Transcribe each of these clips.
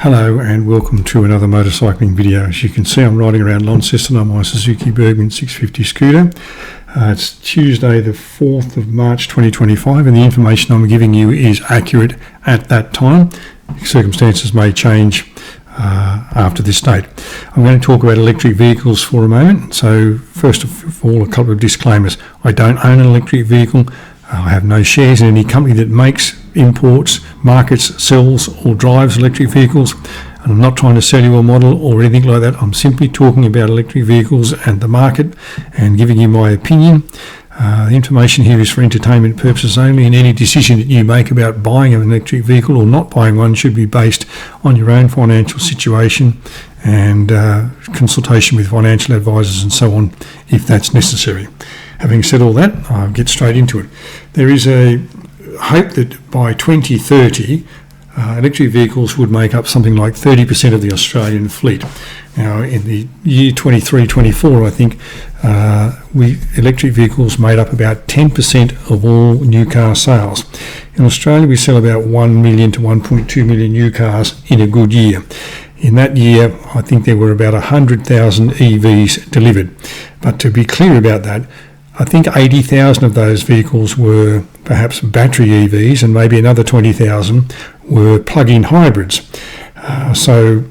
Hello and welcome to another motorcycling video. As you can see, I'm riding around Launceston on my Suzuki Burgman 650 scooter. It's Tuesday the 4th of March 2025 and the information I'm giving you is accurate at that time. Circumstances may change after this date. I'm going to talk about electric vehicles for a moment. So first of all, a couple of disclaimers. I don't own an electric vehicle. I have no shares in any company that makes, imports, markets, sells or drives electric vehicles. And I'm not trying to sell you a model or anything like that. I'm simply talking about electric vehicles and the market and giving you my opinion. The information here is for entertainment purposes only, and any decision that you make about buying an electric vehicle or not buying one should be based on your own financial situation and consultation with financial advisors and so on if that's necessary. Having said all that, I'll get straight into it. There is a hope that by 2030, electric vehicles would make up something like 30% of the Australian fleet. Now, in the year 23-24, I think electric vehicles made up about 10% of all new car sales. In Australia, we sell about 1 million to 1.2 million new cars in a good year. In that year, I think there were about 100,000 EVs delivered. But to be clear about that, I think 80,000 of those vehicles were perhaps battery EVs and maybe another 20,000 were plug-in hybrids. So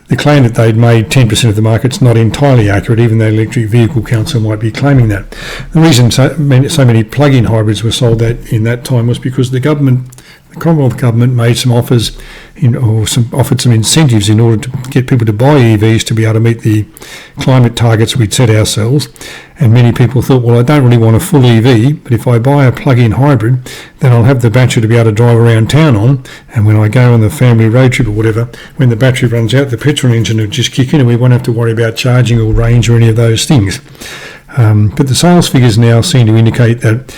the claim that they'd made 10% of the market's not entirely accurate, even though Electric Vehicle Council might be claiming that. The reason so many plug-in hybrids were sold in that time was because the Commonwealth Government made some offers offered some incentives in order to get people to buy EVs to be able to meet the climate targets we'd set ourselves. And many people thought, well, I don't really want a full EV, but if I buy a plug-in hybrid, then I'll have the battery to be able to drive around town on. And when I go on the family road trip or whatever, when the battery runs out, the petrol engine will just kick in and we won't have to worry about charging or range or any of those things. But the sales figures now seem to indicate that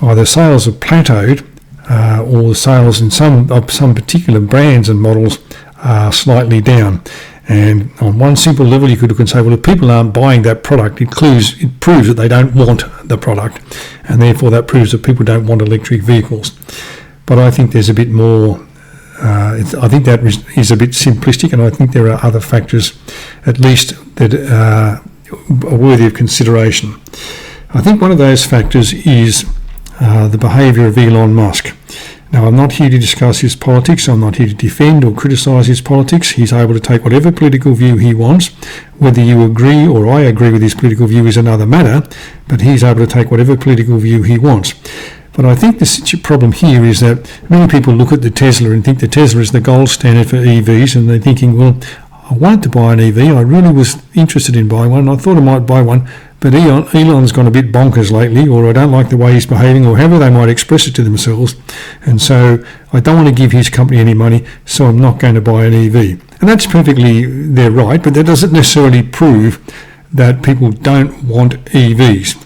either sales have plateaued or sales in some particular brands and models are slightly down. And on one simple level, you could say, well, if people aren't buying that product, it proves that they don't want the product, and therefore that proves that people don't want electric vehicles. But I think there's a bit more. I think that is a bit simplistic, and I think there are other factors, at least, that are worthy of consideration. I think one of those factors is the behaviour of Elon Musk. Now, I'm not here to discuss his politics. I'm not here to defend or criticise his politics. He's able to take whatever political view he wants. Whether you agree or I agree with his political view is another matter, but he's able to take whatever political view he wants. But I think the problem here is that many people look at the Tesla and think the Tesla is the gold standard for EVs, and they're thinking, well, I wanted to buy an EV. I really was interested in buying one. I thought I might buy one, but Elon's gone a bit bonkers lately, or I don't like the way he's behaving, or however they might express it to themselves. And so I don't want to give his company any money, so I'm not going to buy an EV. And that's perfectly their right, but that doesn't necessarily prove that people don't want EVs.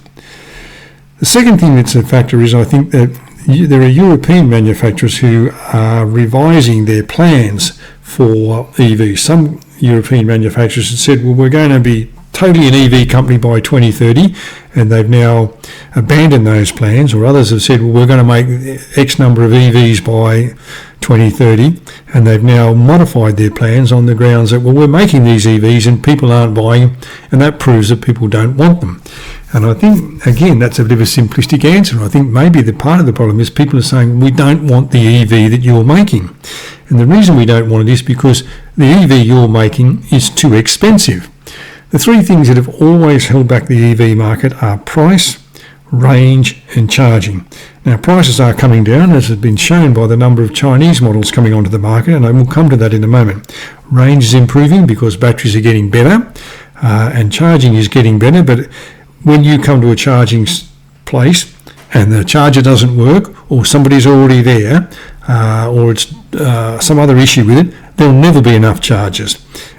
The second thing that's a factor is I think that there are European manufacturers who are revising their plans for EVs. Some European manufacturers have said, well, we're going to be totally an EV company by 2030, and they've now abandoned those plans, or others have said, well, we're going to make X number of EVs by 2030, and they've now modified their plans on the grounds that, well, we're making these EVs and people aren't buying them, and that proves that people don't want them. And I think, again, that's a bit of a simplistic answer. I think maybe the part of the problem is people are saying, we don't want the EV that you're making. And the reason we don't want it is because the EV you're making is too expensive. The three things that have always held back the EV market are price, range and charging. Now, prices are coming down, as has been shown by the number of Chinese models coming onto the market, and I will come to that in a moment. Range is improving because batteries are getting better and charging is getting better, but when you come to a charging place and the charger doesn't work, or somebody's already there, or it's some other issue with it, there'll never be enough chargers.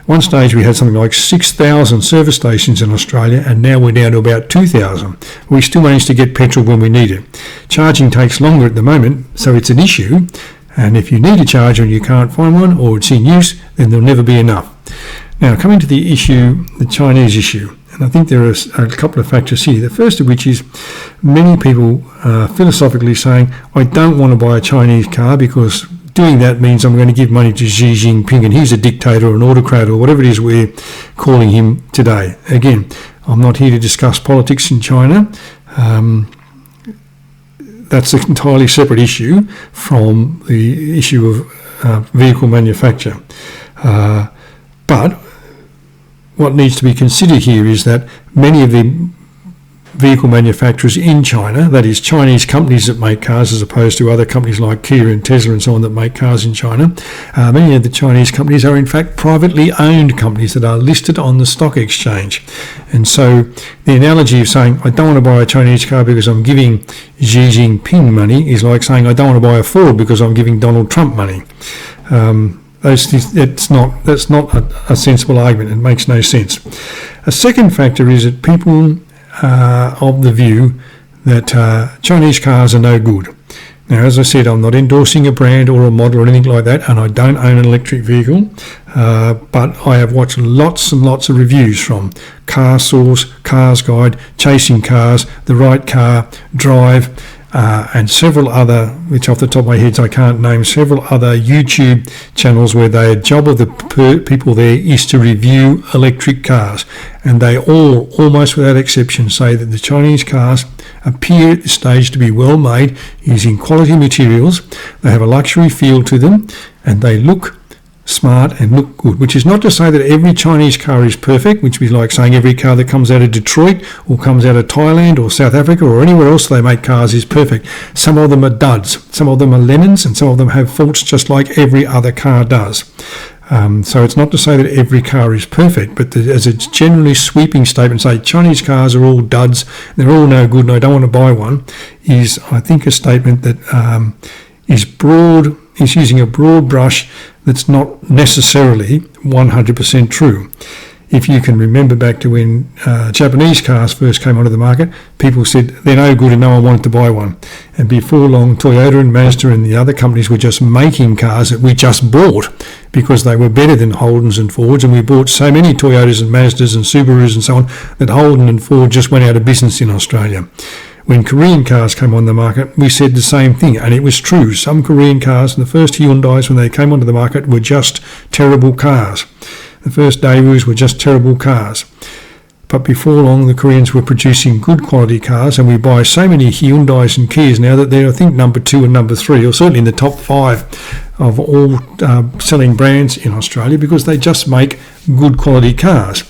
One stage we had something like 6,000 service stations in Australia, and now we're down to about 2,000. We still manage to get petrol when we need it. Charging takes longer at the moment, so it's an issue, and if you need a charger and you can't find one, or it's in use, then there'll never be enough. Now, coming to the issue, the Chinese issue. And I think there are a couple of factors here. The first of which is many people philosophically saying, I don't want to buy a Chinese car because doing that means I'm going to give money to Xi Jinping, and he's a dictator or an autocrat or whatever it is we're calling him today. Again, I'm not here to discuss politics in China. That's an entirely separate issue from the issue of vehicle manufacture. But what needs to be considered here is that many of the vehicle manufacturers in China, that is Chinese companies that make cars as opposed to other companies like Kia and Tesla and so on that make cars in China, many of the Chinese companies are in fact privately owned companies that are listed on the stock exchange. And so the analogy of saying I don't want to buy a Chinese car because I'm giving Xi Jinping money is like saying I don't want to buy a Ford because I'm giving Donald Trump money. That's not a sensible argument. It makes no sense. A second factor is that people of the view that Chinese cars are no good. Now, as I said, I'm not endorsing a brand or a model or anything like that, and I don't own an electric vehicle, but I have watched lots and lots of reviews from Car Source, Cars Guide, Chasing Cars, The Right Car, Drive, and several other, which off the top of my head I can't name, several other YouTube channels where the job of the people there is to review electric cars. And they all, almost without exception, say that the Chinese cars appear at this stage to be well made, using quality materials. They have a luxury feel to them, and they look smart and look good, which is not to say that every Chinese car is perfect, which would be like saying every car that comes out of Detroit or comes out of Thailand or South Africa or anywhere else they make cars is perfect. Some of them are duds, some of them are lemons, and some of them have faults just like every other car does. So it's not to say that every car is perfect, but as a generally sweeping statement, say Chinese cars are all duds, they're all no good and I don't want to buy one, is I think a statement that is broad, is using a broad brush that's not necessarily 100% true. If you can remember back to when Japanese cars first came onto the market, people said they're no good and no one wanted to buy one. And before long, Toyota and Mazda and the other companies were just making cars that we just bought because they were better than Holdens and Fords, and we bought so many Toyotas and Mazdas and Subarus and so on that Holden and Ford just went out of business in Australia. When Korean cars came on the market, we said the same thing, and it was true. Some Korean cars, and the first Hyundais when they came onto the market, were just terrible cars. The first Daewoo's were just terrible cars. But before long, the Koreans were producing good quality cars, and we buy so many Hyundais and Kias now that they're, I think, number 2 and number 3, or certainly in the top 5 of all selling brands in Australia, because they just make good quality cars.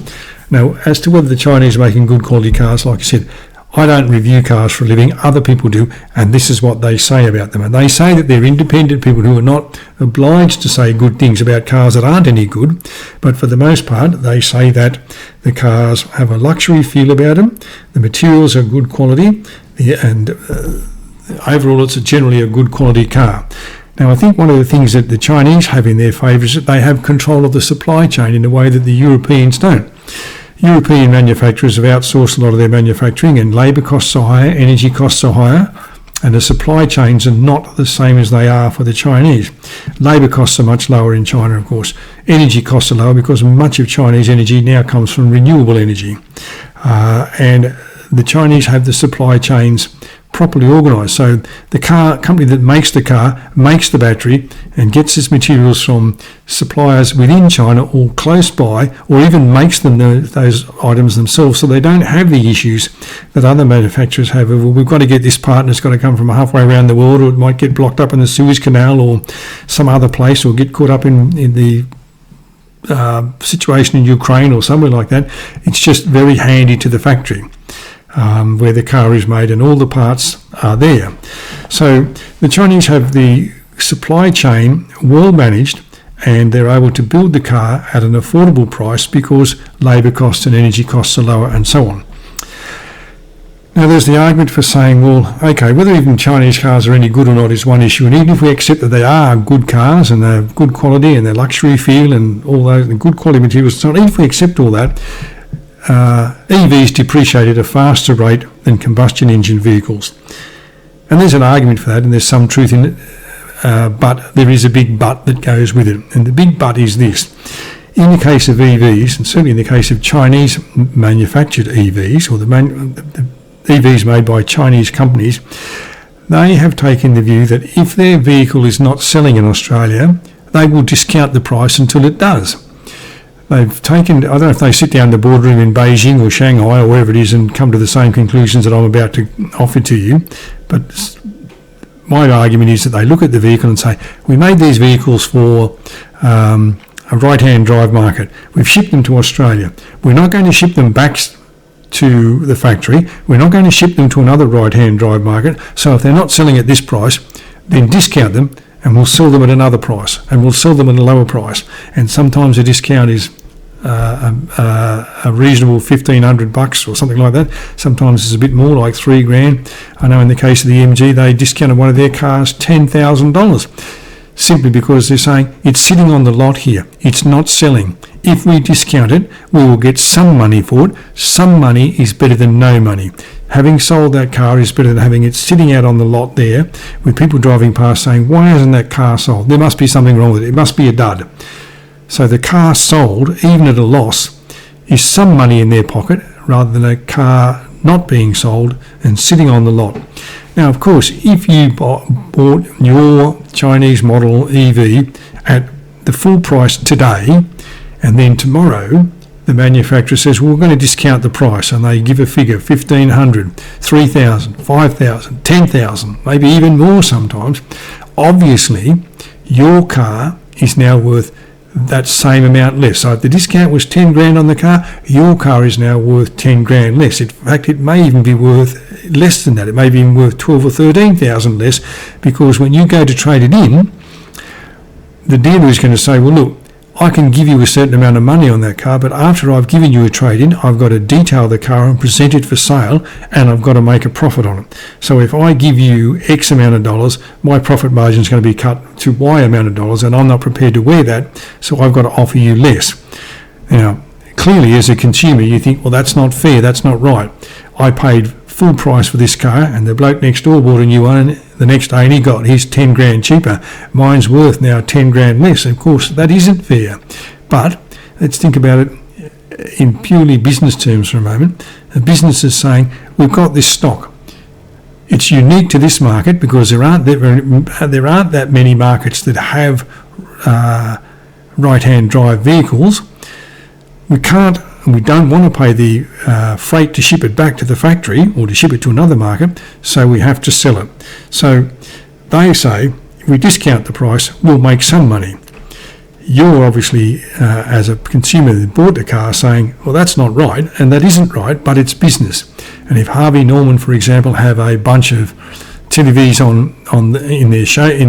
Now, as to whether the Chinese are making good quality cars, like I said, I don't review cars for a living, other people do, and this is what they say about them. And they say that they're independent people who are not obliged to say good things about cars that aren't any good, but for the most part they say that the cars have a luxury feel about them, the materials are good quality, and overall it's generally a good quality car. Now, I think one of the things that the Chinese have in their favour is that they have control of the supply chain in a way that the Europeans don't. European manufacturers have outsourced a lot of their manufacturing, and labour costs are higher, energy costs are higher, and the supply chains are not the same as they are for the Chinese. Labour costs are much lower in China, of course. Energy costs are lower because much of Chinese energy now comes from renewable energy. And the Chinese have the supply chains properly organised. So the car company that makes the car makes the battery and gets its materials from suppliers within China or close by, or even makes them those items themselves, so they don't have the issues that other manufacturers have. Well, we've got to get this part and it's got to come from halfway around the world, or it might get blocked up in the Suez Canal or some other place, or get caught up in the situation in Ukraine or somewhere like that. It's just very handy to the factory where the car is made, and all the parts are there. So the Chinese have the supply chain well managed, and they're able to build the car at an affordable price because labour costs and energy costs are lower, and so on. Now, there's the argument for saying, well, okay, whether even Chinese cars are any good or not is one issue, and even if we accept that they are good cars and they're good quality and their luxury feel and all those and good quality materials, so even if we accept all that, EVs depreciate at a faster rate than combustion engine vehicles. And there's an argument for that, and there's some truth in it, but there is a big but that goes with it. And the big but is this. In the case of EVs, and certainly in the case of Chinese manufactured EVs, or the EVs made by Chinese companies, they have taken the view that if their vehicle is not selling in Australia, they will discount the price until it does. They've taken, I don't know if they sit down in the boardroom in Beijing or Shanghai or wherever it is and come to the same conclusions that I'm about to offer to you, but my argument is that they look at the vehicle and say, we made these vehicles for a right-hand drive market. We've shipped them to Australia. We're not going to ship them back to the factory. We're not going to ship them to another right-hand drive market. So if they're not selling at this price, then discount them and we'll sell them at another price, and we'll sell them at a lower price. And sometimes the discount is a reasonable $1,500 or something like that. Sometimes it's a bit more, like $3,000. I know in the case of the MG, they discounted one of their cars $10,000 simply because they're saying it's sitting on the lot here, it's not selling. If we discount it, we will get some money for it. Some money is better than no money. Having sold that car is better than having it sitting out on the lot there with people driving past saying, why hasn't that car sold? There must be something wrong with it. It must be a dud. So the car sold, even at a loss, is some money in their pocket rather than a car not being sold and sitting on the lot. Now, of course, if you bought your Chinese model EV at the full price today, and then tomorrow the manufacturer says, well, we're going to discount the price, and they give a figure, 1,500, 3,000, 5,000, 10,000, maybe even more sometimes, obviously your car is now worth that same amount less. So if the discount was 10 grand on the car, your car is now worth 10 grand less. In fact, it may even be worth less than that. It may be even worth 12 or 13,000 less, because when you go to trade it in, the dealer is going to say, well, look, I can give you a certain amount of money on that car, but after I've given you a trade-in, I've got to detail the car and present it for sale, and I've got to make a profit on it. So if I give you X amount of dollars, my profit margin is going to be cut to Y amount of dollars, and I'm not prepared to wear that, so I've got to offer you less. Now, clearly as a consumer, you think, well, that's not fair, that's not right. I paid full price for this car, and the bloke next door bought a new one the next day and he got his 10 grand cheaper. Mine's worth now 10 grand less. Of course, that isn't fair. But let's think about it in purely business terms for a moment. The business is saying, we've got this stock. It's unique to this market because there aren't that many markets that have right-hand drive vehicles. We don't want to pay the freight to ship it back to the factory or to ship it to another market, so we have to sell it. So they say, if we discount the price, we'll make some money. You're obviously, as a consumer that bought the car, saying, well, that's not right, and that isn't right, but it's business. And if Harvey Norman, for example, have a bunch of TVs in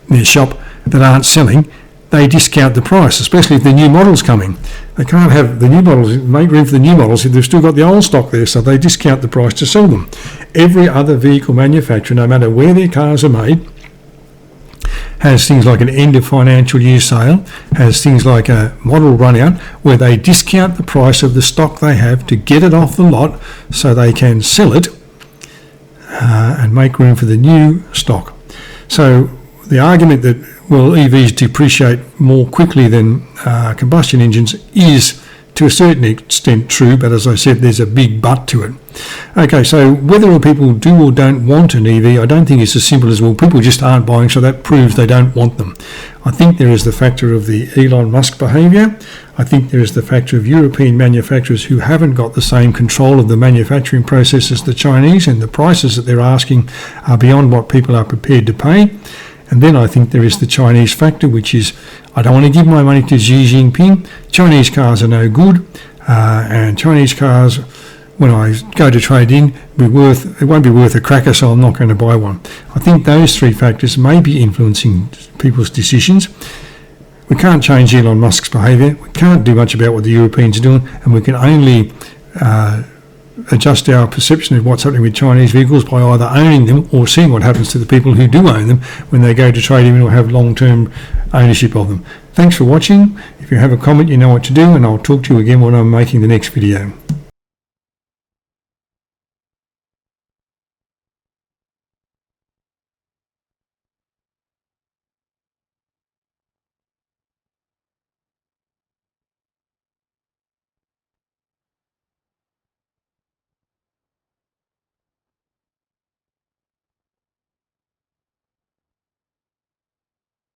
their shop that aren't selling, they discount the price, especially if the new model's coming. They can't have the new models, make room for the new models if they've still got the old stock there, so they discount the price to sell them. Every other vehicle manufacturer, no matter where their cars are made, has things like an end of financial year sale, has things like a model run out where they discount the price of the stock they have to get it off the lot so they can sell it and make room for the new stock. So the argument that, well, EVs depreciate more quickly than combustion engines is to a certain extent true, but as I said, there's a big but to it. Okay, so whether people do or don't want an EV, I don't think it's as simple as, well, people just aren't buying, so that proves they don't want them. I think there is the factor of the Elon Musk behaviour. I think there is the factor of European manufacturers who haven't got the same control of the manufacturing process as the Chinese, and the prices that they're asking are beyond what people are prepared to pay. And then I think there is the Chinese factor, which is, I don't want to give my money to Xi Jinping. Chinese cars are no good, and Chinese cars, when I go to trade in, it won't be worth a cracker, so I'm not going to buy one. I think those three factors may be influencing people's decisions. We can't change Elon Musk's behaviour. We can't do much about what the Europeans are doing, and we can only adjust our perception of what's happening with Chinese vehicles by either owning them or seeing what happens to the people who do own them when they go to trade in or have long-term ownership of them. Thanks for watching. If you have a comment, you know what to do, and I'll talk to you again when I'm making the next video.